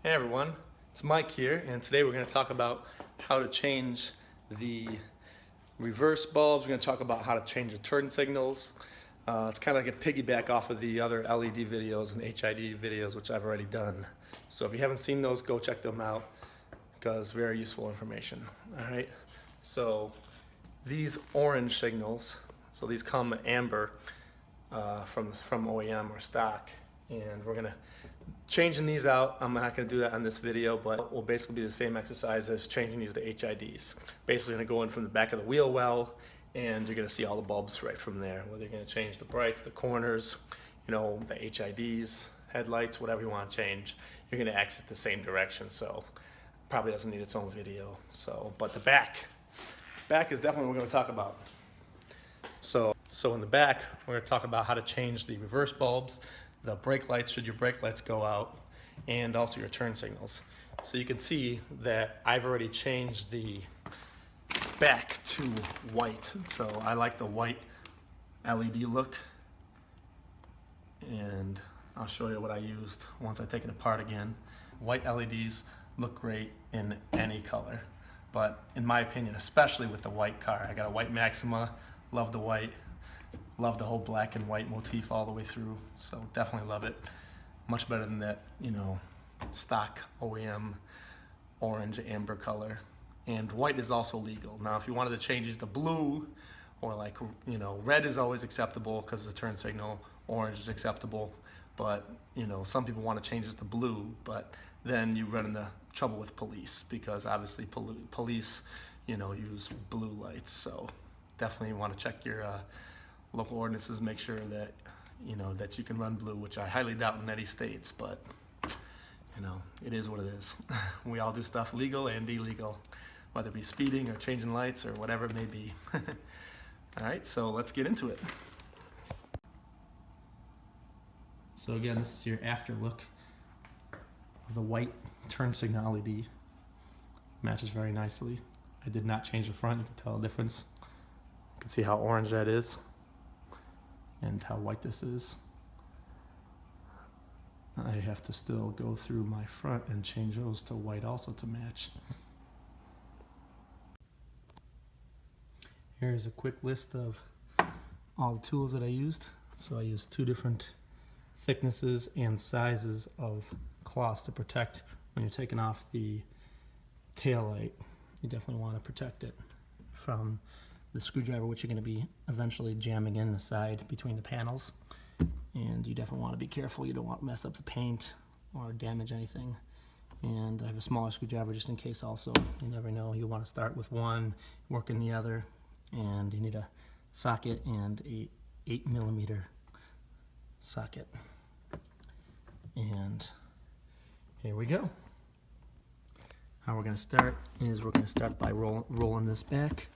Hey everyone, it's Mike here, and today we're going to talk about how to change the reverse bulbs. We're going to talk about how to change the turn signals. It's kind of like a piggyback off of the other LED videos and HID videos, which I've already done. So if you haven't seen those, go check them out because very useful information. All right, so these orange signals, so these come amber from OEM or stock, and we're going to changing these out. I'm not going to do that on this video, but it will basically be the same exercise as changing these to HIDs. Basically going to go in from the back of the wheel well, and you're going to see all the bulbs right from there. Whether you're going to change the brights, the corners, you know, the HIDs, headlights, whatever you want to change, you're going to exit the same direction. So probably doesn't need its own video. So, but the back is definitely what we're going to talk about. So in the back, we're going to talk about how to change the reverse bulbs, the brake lights, should your brake lights go out, and also your turn signals. So you can see that I've already changed the back to white. So I like the white LED look, and I'll show you what I used once I take it apart again. White LEDs look great in any color, but in my opinion, especially with the white car. I got a white Maxima, love the white. Love the whole black and white motif all the way through, so definitely love it. Much better than that, you know, stock OEM orange amber color. And white is also legal. Now, if you wanted to change these to blue, or like, you know, red is always acceptable because it's a turn signal. Orange is acceptable, but you know, some people want to change this to blue, but then you run into trouble with police because obviously police, you know, use blue lights. So definitely want to check your local ordinances, make sure that you know that you can run blue, which I highly doubt in any states, but you know, it is what it is. We all do stuff legal and illegal, whether it be speeding or changing lights or whatever it may be. All right, so let's get into it. So again, this is your after look of the white turn signal LED. Matches very nicely. I did not change the front, you can tell the difference. You can see how orange that is and how white this is. I have to still go through my front and change those to white also to match. Here's a quick list of all the tools that I used. So I used 2 different thicknesses and sizes of cloths to protect when you're taking off the tail light. You definitely want to protect it from the screwdriver, which you're going to be eventually jamming in the side between the panels. And you definitely want to be careful. You don't want to mess up the paint or damage anything. And I have a smaller screwdriver just in case also. You never know. You want to start with one, work in the other, and you need a socket and a 8mm socket. And here we go. How we're going to start is we're going to start by rolling this back.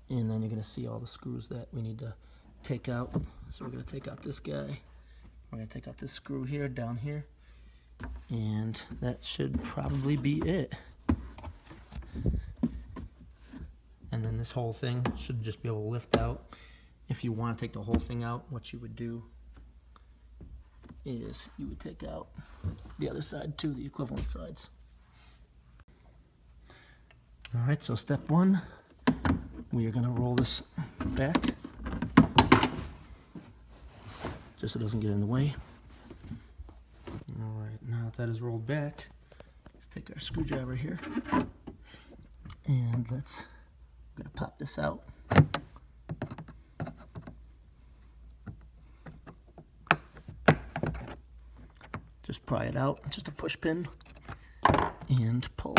And then you're going to see all the screws that we need to take out. So we're going to take out this guy. We're going to take out this screw here, down here. And that should probably be it. And then this whole thing should just be able to lift out. If you want to take the whole thing out, what you would do is you would take out the other side too, the equivalent sides. All right, so step 1. We are going to roll this back, just so it doesn't get in the way. All right, now that is rolled back, let's take our screwdriver here, and we're going to pop this out. Just pry it out, it's just a push pin, and pull.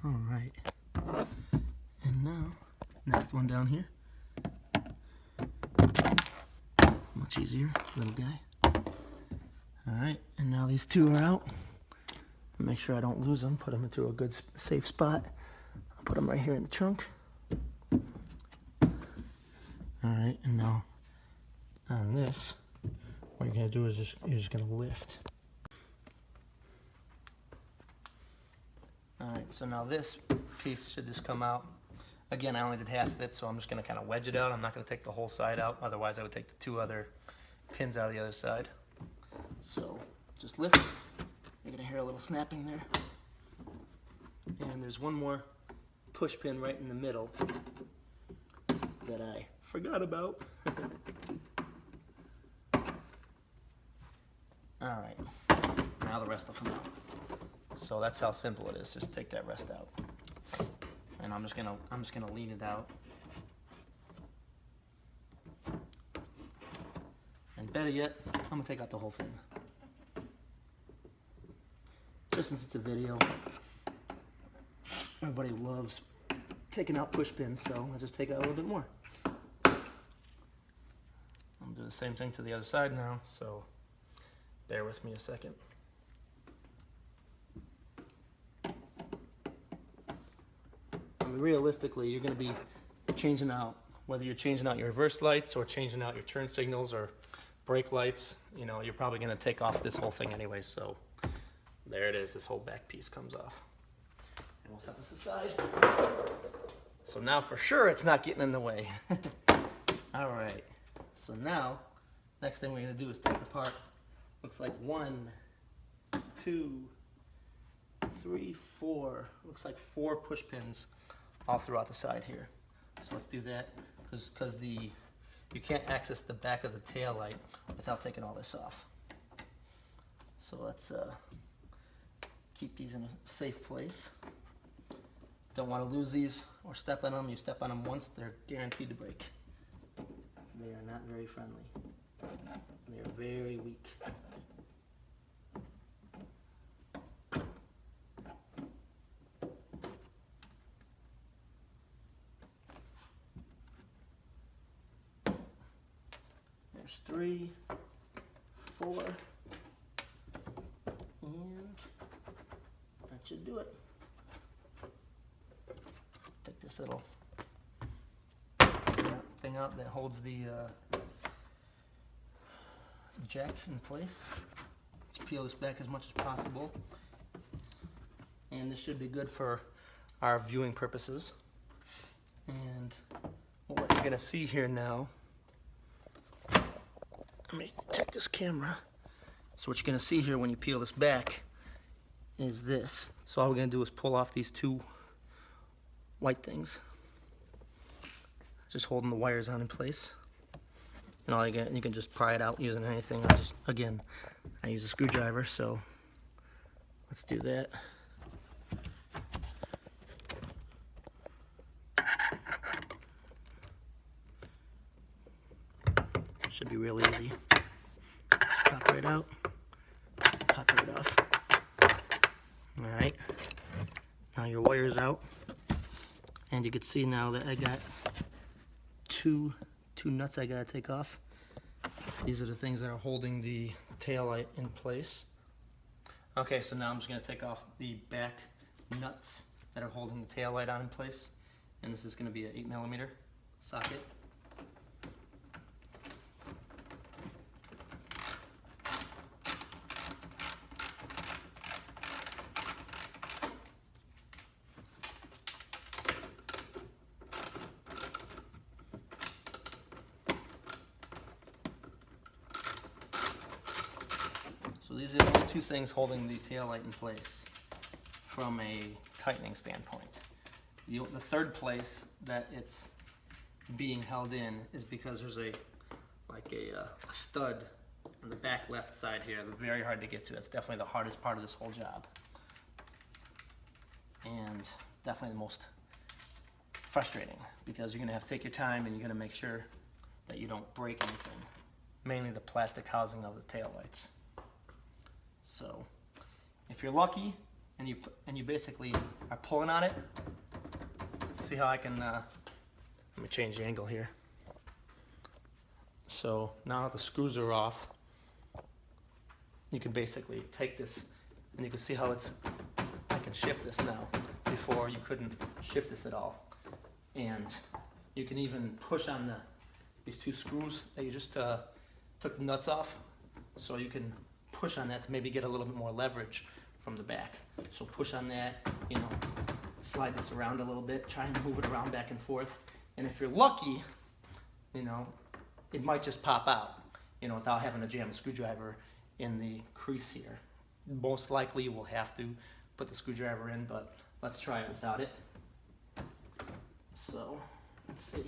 Alright, and now, next one down here. Much easier, little guy. Alright, and now these 2 are out. Make sure I don't lose them, put them into a good safe spot. I'll put them right here in the trunk. Alright, and now on this, what you're going to do is you're just going to lift. Alright, so now this piece should just come out Again, I only did half of it, so I'm just going to kind of wedge it out. I'm not going to take the whole side out, otherwise I would take the 2 other pins out of the other side. So just lift. You're going to hear a little snapping there. And there's one more push pin right in the middle that I forgot about. Alright, now the rest will come out. So that's how simple it is, just take that rest out. And I'm just gonna lean it out. And better yet, I'm gonna take out the whole thing. Just since it's a video, everybody loves taking out push pins, so I'll just take out a little bit more. I'm gonna do the same thing to the other side now, so bear with me a second. I mean, realistically, you're gonna be changing out, whether you're changing out your reverse lights or changing out your turn signals or brake lights, you know, you're probably gonna take off this whole thing anyway, so there it is, this whole back piece comes off. And we'll set this aside. So now for sure it's not getting in the way. All right, so now, next thing we're gonna do is take apart, looks like 1, 2, 3, 4, looks like 4 push pins all throughout the side here. So let's do that, because you can't access the back of the tail light without taking all this off. So let's keep these in a safe place. Don't want to lose these or step on them. You step on them once, they're guaranteed to break. They are not very friendly. They are very weak. There's 3, 4, and that should do it. Take this little thing out that holds the jack in place. Let's peel this back as much as possible. And this should be good for our viewing purposes. And what you're gonna see here now, let me take this camera. So what you're gonna see here when you peel this back is this. So all we're gonna do is pull off these 2 white things. Just holding the wires on in place. And all you can just pry it out using anything. I use a screwdriver, so let's do that. Should be real easy. Just pop right out, pop right off. All right, now your wire's out. And you can see now that I got two nuts I gotta take off. These are the things that are holding the tail light in place. Okay, so now I'm just gonna take off the back nuts that are holding the tail light on in place. And this is gonna be an 8mm socket. So these are the only 2 things holding the tail light in place from a tightening standpoint. The 3rd place that it's being held in is because there's a stud on the back left side here. They're very hard to get to. It's definitely the hardest part of this whole job. And definitely the most frustrating, because you're gonna have to take your time and you're gonna make sure that you don't break anything. Mainly the plastic housing of the tail lights. So if you're lucky and you basically are pulling on it, see how I can, let me change the angle here. So now the screws are off, you can basically take this and you can see how I can shift this now. Before you couldn't shift this at all. And you can even push on these 2 screws that you just took the nuts off, so you can push on that to maybe get a little bit more leverage from the back. So push on that, slide this around a little bit, try and move it around back and forth. And if you're lucky, you know, it might just pop out, you know, without having to jam a screwdriver in the crease here. Most likely you will have to put the screwdriver in, but let's try it without it. So, let's see.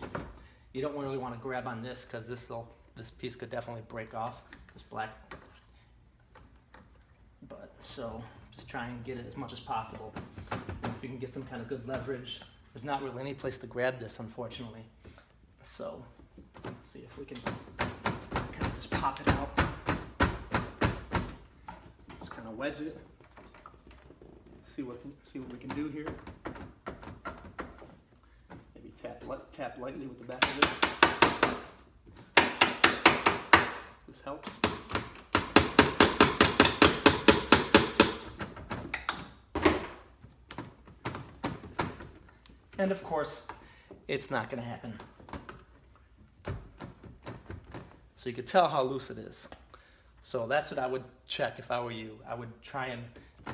You don't really want to grab on this because this piece could definitely break off, this black. But, so, just try and get it as much as possible. And if you can get some kind of good leverage, there's not really any place to grab this, unfortunately. So, let's see if we can kind of just pop it out. Just kind of wedge it. See what we can do here. Maybe tap lightly with the back of it. This helps. And of course, it's not going to happen. So you can tell how loose it is. So that's what I would check if I were you. I would try and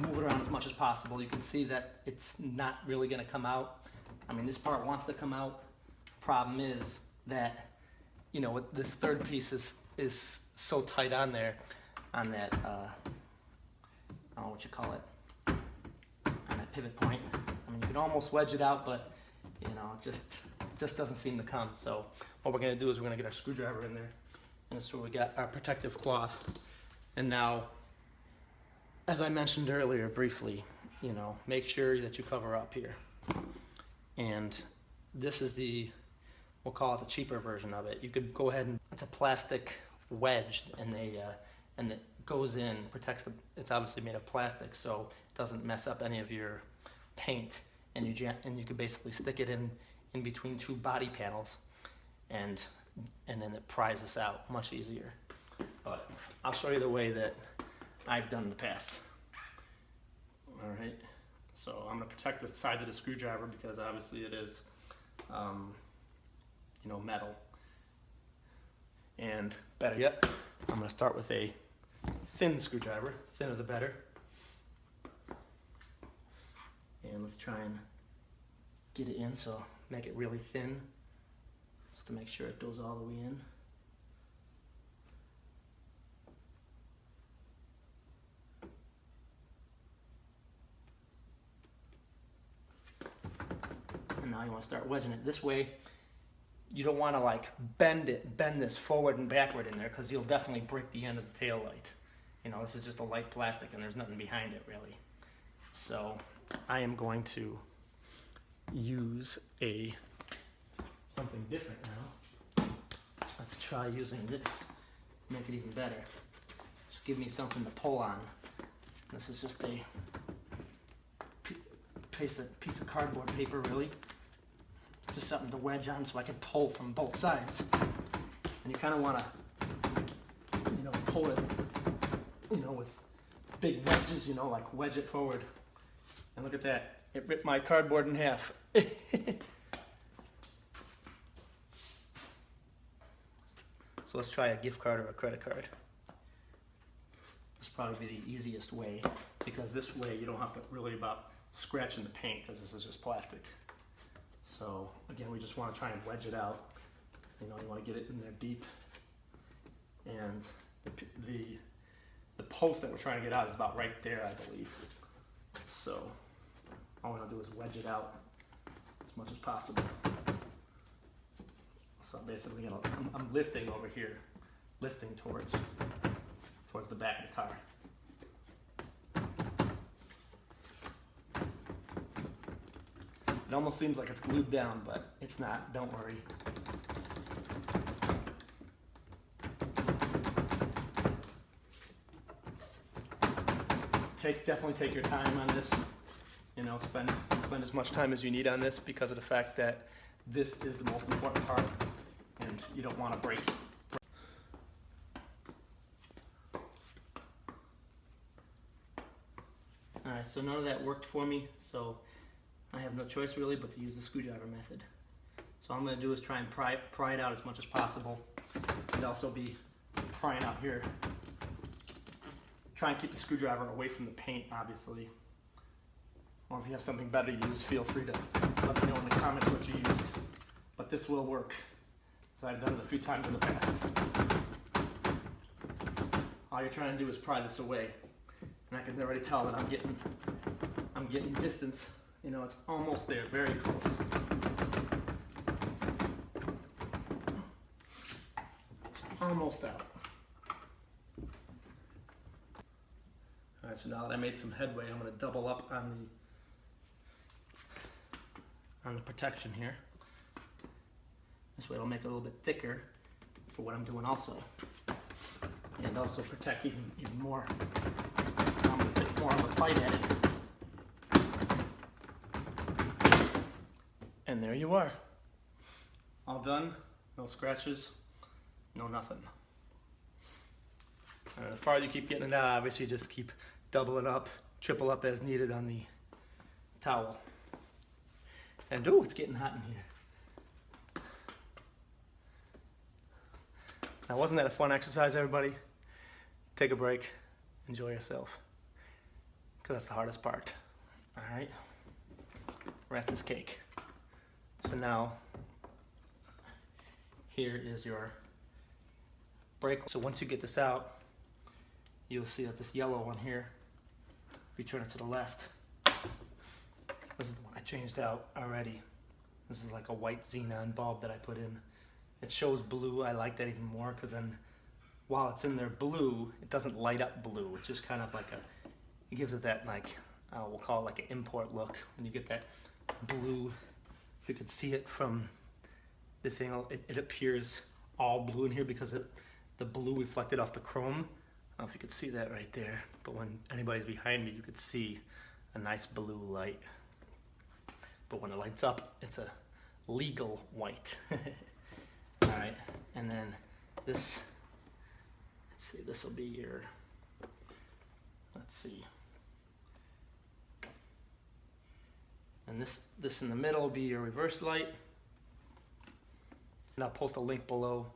move it around as much as possible. You can see that it's not really going to come out. I mean, this part wants to come out. Problem is that, you know, this third piece is so tight on there, on that, I don't know what you call it, on that pivot point. I mean, you can almost wedge it out, but, you know, it just doesn't seem to come. So what we're going to do is we're going to get our screwdriver in there. And so we got our protective cloth. And now, as I mentioned earlier briefly, you know, make sure that you cover up here. And this is we'll call it the cheaper version of it. You could go ahead and, it's a plastic wedge, and and it goes in, protects it's obviously made of plastic, so it doesn't mess up any of your paint. And you could basically stick it in between two body panels, and then it pries this out much easier. But I'll show you the way that I've done in the past. All right, so I'm going to protect the sides of the screwdriver because obviously it is, you know, metal. And better yet, I'm going to start with a thin screwdriver, thinner the better. And let's try and get it in, so make it really thin, just to make sure it goes all the way in. And now you want to start wedging it this way. You don't want to like bend this forward and backward in there, because you'll definitely break the end of the tail light. You know, this is just a light plastic and there's nothing behind it really. So I am going to use something different now. Let's try using this, make it even better. Just give me something to pull on. This is just a piece of cardboard paper, really. Just something to wedge on so I can pull from both sides. And you kind of want to, you know, pull it, you know, with big wedges, you know, like wedge it forward. And look at that, it ripped my cardboard in half. So let's try a gift card or a credit card. This will probably be the easiest way, because this way you don't have to worry about scratching the paint, because this is just plastic. So again, we just want to try and wedge it out. You know, you want to get it in there deep. And the post that we're trying to get out is about right there, I believe. So all we're going to do is wedge it out as much as possible. So I'm basically I'm lifting over here, lifting towards the back of the car. It almost seems like it's glued down, but it's not, don't worry. Definitely take your time on this. You know, spend as much time as you need on this, because of the fact that this is the most important part, and you don't want to break it. Alright, so none of that worked for me, so I have no choice really but to use the screwdriver method. So all I'm going to do is try and pry it out as much as possible, and also be prying out here. Try and keep the screwdriver away from the paint, obviously. Or if you have something better to use, feel free to let me know in the comments what you used. But this will work, so I've done it a few times in the past. All you're trying to do is pry this away. And I can already tell that I'm getting distance. You know, it's almost there, very close. It's almost out. All right, so now that I made some headway, I'm going to double up on the protection here. This way it'll make it a little bit thicker for what I'm doing also. And also protect even more. I'm going to take more of a bite at it. And there you are. All done, no scratches, no nothing. The farther you keep getting it out, obviously just keep doubling up, triple up as needed on the towel. And oh, it's getting hot in here. Now, wasn't that a fun exercise, everybody? Take a break, enjoy yourself, because that's the hardest part. All right, rest is cake. So now, here is your brake. So once you get this out, you'll see that this yellow one here, if you turn it to the left, this is the one I changed out already. This is like a white xenon bulb that I put in. It shows blue. I like that even more because then while it's in there blue, it doesn't light up blue. It's just kind of like it gives it that like, we'll call it like an import look. When you get that blue, if you could see it from this angle, it appears all blue in here because the blue reflected off the chrome. I don't know if you could see that right there, but when anybody's behind me, you could see a nice blue light. But when it lights up, it's a legal white. All right, and then this, let's see, this will be your, let's see. And this in the middle will be your reverse light. And I'll post a link below,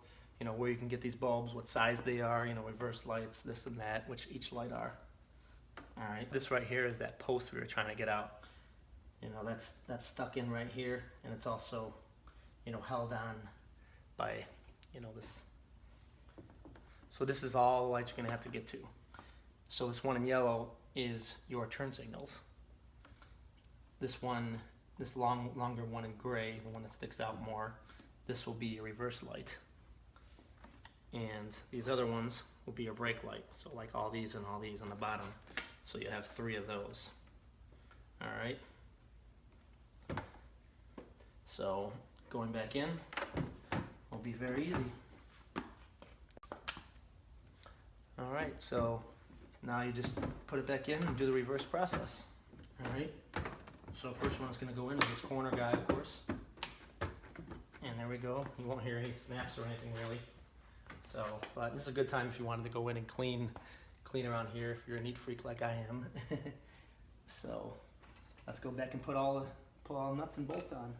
you know, where you can get these bulbs, what size they are, you know, reverse lights, this and that, which each light are. All right, this right here is that post we were trying to get out. You know, that's stuck in right here, and it's also, you know, held on by, you know, this. So this is all the lights you're gonna have to get to. So this one in yellow is your turn signals. This one, this longer one in gray, the one that sticks out more, this will be your reverse light. And these other ones will be your brake light. So like all these and all these on the bottom. So you have 3 of those. All right. So going back in will be very easy. All right, so now you just put it back in and do the reverse process. All right. So first one is going to go in is this corner guy, of course. And there we go. You won't hear any snaps or anything really. So, but this is a good time if you wanted to go in and clean around here if you're a neat freak like I am. So let's go back and put all the nuts and bolts on.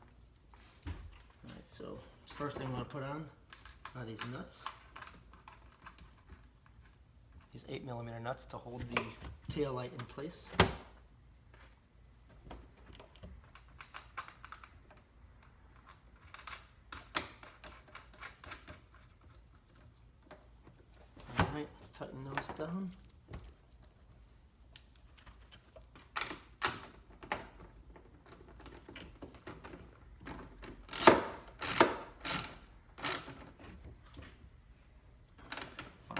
All right, so first thing I want to put on are these nuts. These 8mm nuts to hold the tail light in place. All right, let's tighten those down.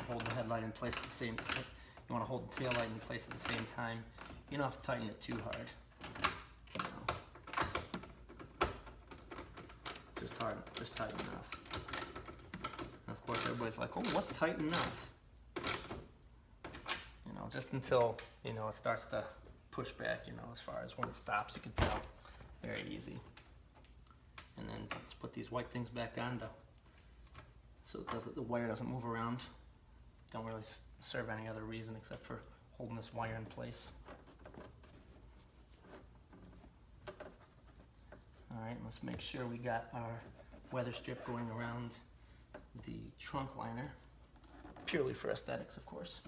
Hold the headlight in place at the same. You want to hold the tail light in place at the same time. You don't have to tighten it too hard. No. Just tight enough. And of course, everybody's like, "Oh, what's tight enough?" You know, just until you know it starts to push back. You know, as far as when it stops, you can tell. Very easy. And then let's put these white things back on so the wire doesn't move around. Don't really serve any other reason except for holding this wire in place. All right, let's make sure we got our weather strip going around the trunk liner, purely for aesthetics, of course.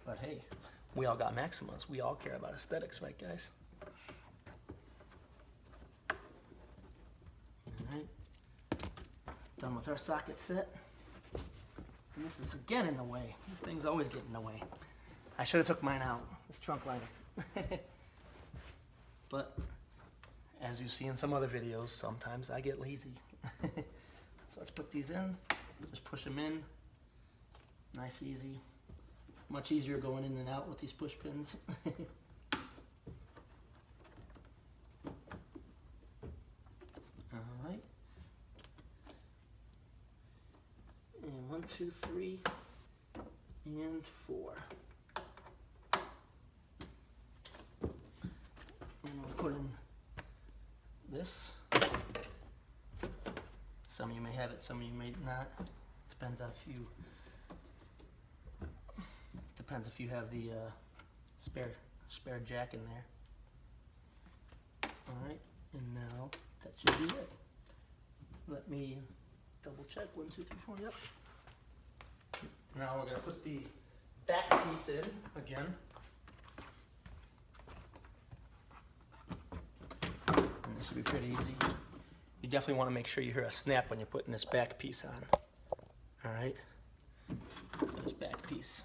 But hey, we all got Maximas. We all care about aesthetics, right, guys? All right. Done with our socket set. And this is again in the way. This thing's always getting in the way. I should have took mine out, this trunk liner. But as you see in some other videos, sometimes I get lazy. So let's put these in, just push them in. Nice, easy. Much easier going in than out with these push pins. Alright. And 1, 2, 3, and 4. And we'll put in this. Some of you may have it, some of you may not. Depends on if you have the spare jack in there. All right, and now that should be it. Let me double check. 1, 2, 3, 4. Yep. Now we're gonna put the back piece in again. And this should be pretty easy. You definitely want to make sure you hear a snap when you're putting this back piece on. All right. So this back piece.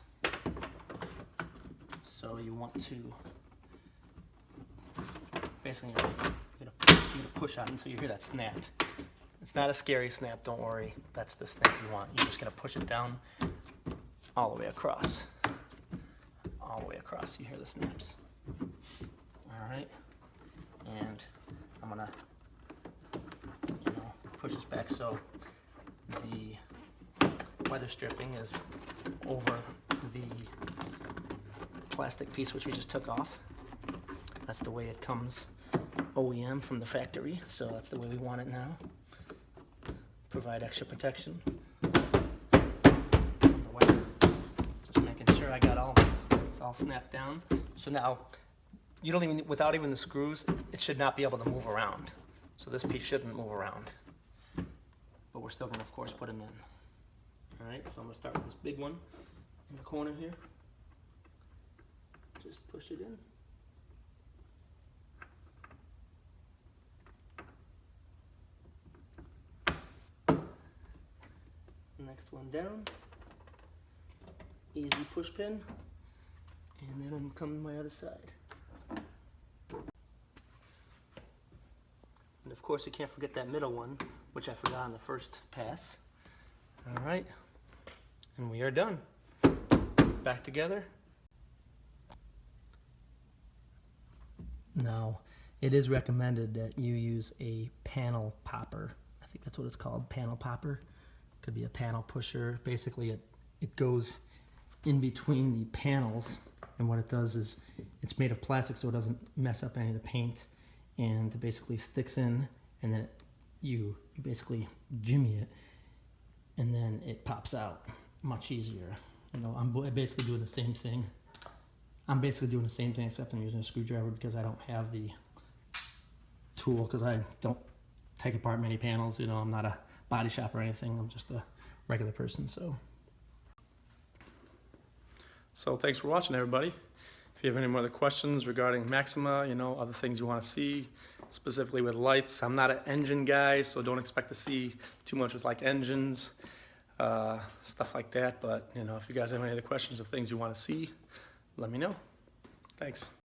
So you want to basically you're gonna push on until you hear that snap. It's not a scary snap, don't worry. That's the snap you want. You're just gonna push it down all the way across. All the way across. You hear the snaps. All right. And I'm gonna push this back so the weather stripping is over the plastic piece which we just took off. That's the way it comes OEM from the factory, so that's the way we want it now. Provide extra protection from the weather. Just making sure I got it's all snapped down. So now you don't even, without even the screws, it should not be able to move around. So this piece shouldn't move around. But we're still going to, of course, put them in. Alright, so I'm going to start with this big one in the corner here. Just push it in. Next one down. Easy push pin. And then I'm coming my other side. And of course you can't forget that middle one, which I forgot on the first pass. All right, and we are done. Back together. Now, it is recommended that you use a panel popper. I think that's what it's called, panel popper. Could be a panel pusher. Basically, it goes in between the panels, and what it does is it's made of plastic so it doesn't mess up any of the paint, and it basically sticks in, and then you basically jimmy it, and then it pops out much easier. You know, I'm basically doing the same thing. I'm basically doing the same thing except I'm using a screwdriver because I don't have the tool, because I don't take apart many panels. You know, I'm not a body shop or anything. I'm just a regular person. So thanks for watching, everybody. If you have any more other questions regarding Maxima, you know, other things you want to see, specifically with lights, I'm not an engine guy, so don't expect to see too much with like engines, stuff like that. But, you know, if you guys have any other questions of things you want to see, let me know. Thanks.